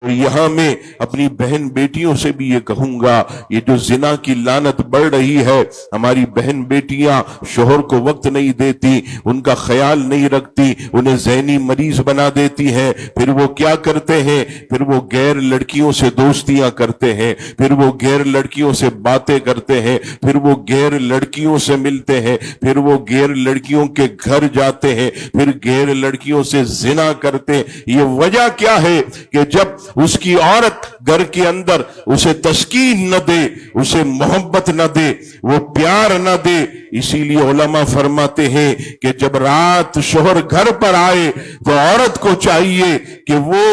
اور یہاں میں اپنی بہن بیٹیوں سے بھی یہ کہوں گا، یہ جو زنا کی لعنت بڑھ رہی ہے، ہماری بہن بیٹیاں شوہر کو وقت نہیں دیتی، ان کا خیال نہیں رکھتی، انہیں ذہنی مریض بنا دیتی ہیں، پھر وہ کیا کرتے ہیں، پھر وہ غیر لڑکیوں سے دوستیاں کرتے ہیں، پھر وہ غیر لڑکیوں سے باتیں کرتے ہیں، پھر وہ غیر لڑکیوں سے ملتے ہیں، پھر وہ غیر لڑکیوں کے گھر جاتے ہیں، پھر غیر لڑکیوں سے زنا کرتے ہیں۔ یہ وجہ کیا ہے کہ جب اس کی عورت گھر کے اندر اسے تسکین نہ دے، اسے محبت نہ دے، وہ پیار نہ دے، اسی لیے علماء فرماتے ہیں کہ جب رات شوہر گھر پر آئے تو عورت کو چاہیے کہ وہ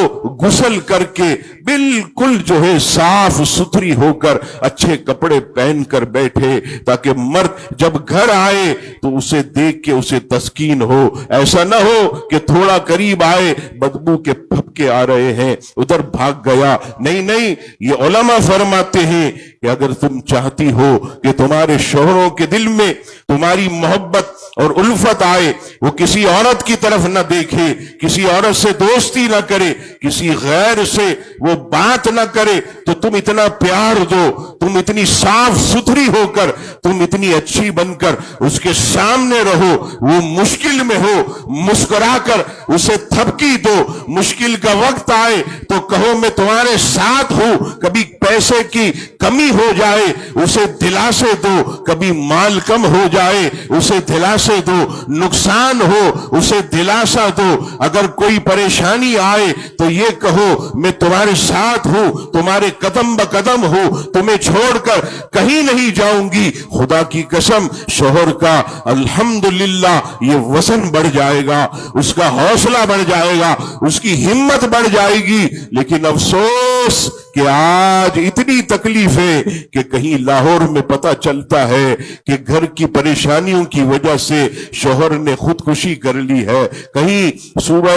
غسل کر کے بالکل جو ہے صاف ستھری ہو کر اچھے کپڑے پہن کر بیٹھے، تاکہ مرد جب گھر آئے تو اسے دیکھ کے اسے تسکین ہو۔ ایسا نہ ہو کہ تھوڑا قریب آئے، بدبو کے پھپکے آ رہے ہیں، ادھر بھاگ گیا۔ نہیں نہیں، یہ علماء فرماتے ہیں کہ اگر تم چاہتی ہو کہ تمہارے شوہروں کے دل میں تمہاری محبت اور الفت آئے، وہ کسی عورت کی طرف نہ دیکھے، کسی عورت سے دوستی نہ کرے، کسی غیر سے وہ بات نہ کرے، تو تم اتنا پیار دو، تم اتنی صاف ستھری ہو کر، تم اتنی اچھی بن کر اس کے سامنے رہو، وہ مشکل میں ہو مسکرا کر اسے تھپکی دو، مشکل کا وقت آئے تو کہو میں تمہارے ساتھ ہوں، کبھی پیسے کی کمی ہو جائے اسے دلاسے دو، کبھی مال کم ہو جائے اسے دلاسے دو، نقصان ہو اسے دلاسا دو، اگر کوئی پریشانی آئے تو یہ کہو میں تمہارے ساتھ ہوں، تمہارے قدم بقدم ہوں، تمہیں چھوڑ کر کہیں نہیں جاؤں گی۔ خدا کی قسم شوہر کا الحمدللہ یہ وزن بڑھ جائے گا، اس کا حوصلہ بڑھ جائے گا، اس کی ہمت بڑھ جائے گی۔ لیکن افسوس کہ آج اتنی تکلیف ہے کہ کہیں لاہور میں پتہ چلتا ہے کہ گھر کی پریشانیوں کی وجہ سے شوہر نے خودکشی کر لی ہے، کہیں صوبہ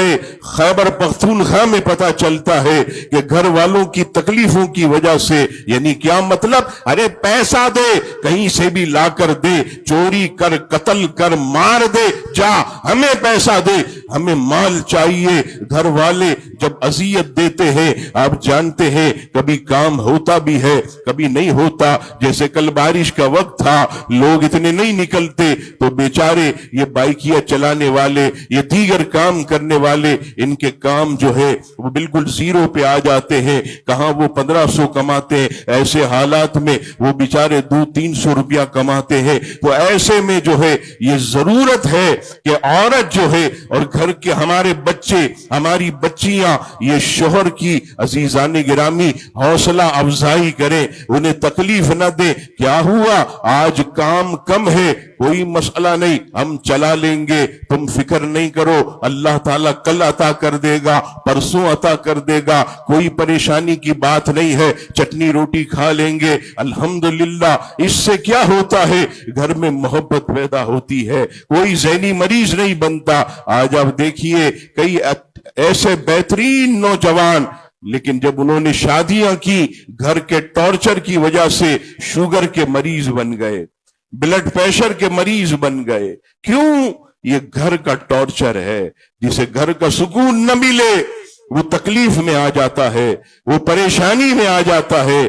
خیبر پختونخوا میں پتہ چلتا ہے کہ گھر والوں کی تکلیفوں کی وجہ سے، یعنی کیا مطلب، ارے پیسہ دے، کہیں سے بھی لا کر دے، چوری کر، قتل کر، مار دے، جا ہمیں پیسہ دے، ہمیں مال چاہیے۔ گھر والے جب اذیت دیتے ہیں، آپ جانتے ہیں کبھی کام ہوتا بھی ہے کبھی نہیں ہوتا، جیسے کل بارش کا وقت تھا، لوگ اتنے نہیں نکلتے تو بیچارے یہ بائکیاں چلانے والے، یہ دیگر کام کرنے والے، ان کے کام جو ہے وہ بالکل زیرو پہ آ جاتے ہیں، کہاں وہ 1500 کماتے ہیں، ایسے حالات میں وہ بیچارے 200-300 روپیہ کماتے ہیں۔ تو ایسے میں جو ہے یہ ضرورت ہے کہ عورت جو ہے اور گھر کے ہمارے بچے، ہماری بچیاں یہ شوہر کی عزیزان گرامی حوصلہ افزائی کریں، انہیں تکلیف نہ دیں۔ کیا ہوا آج کام کم ہے، کوئی مسئلہ نہیں، ہم چلا لیں گے، تم فکر نہیں کرو، اللہ تعالیٰ کل عطا کر دے گا، پرسوں عطا کر دے گا، کوئی پریشانی کی بات نہیں ہے، چٹنی روٹی کھا لیں گے الحمدللہ۔ اس سے کیا ہوتا ہے، گھر میں محبت پیدا ہوتی ہے، کوئی ذہنی مریض نہیں بنتا۔ آج آپ دیکھیے کئی ایسے بہترین نوجوان، لیکن جب انہوں نے شادیاں کی گھر کے ٹارچر کی وجہ سے شوگر کے مریض بن گئے، بلڈ پریشر کے مریض بن گئے۔ کیوں؟ یہ گھر کا ٹارچر ہے۔ جسے گھر کا سکون نہ ملے وہ تکلیف میں آ جاتا ہے، وہ پریشانی میں آ جاتا ہے۔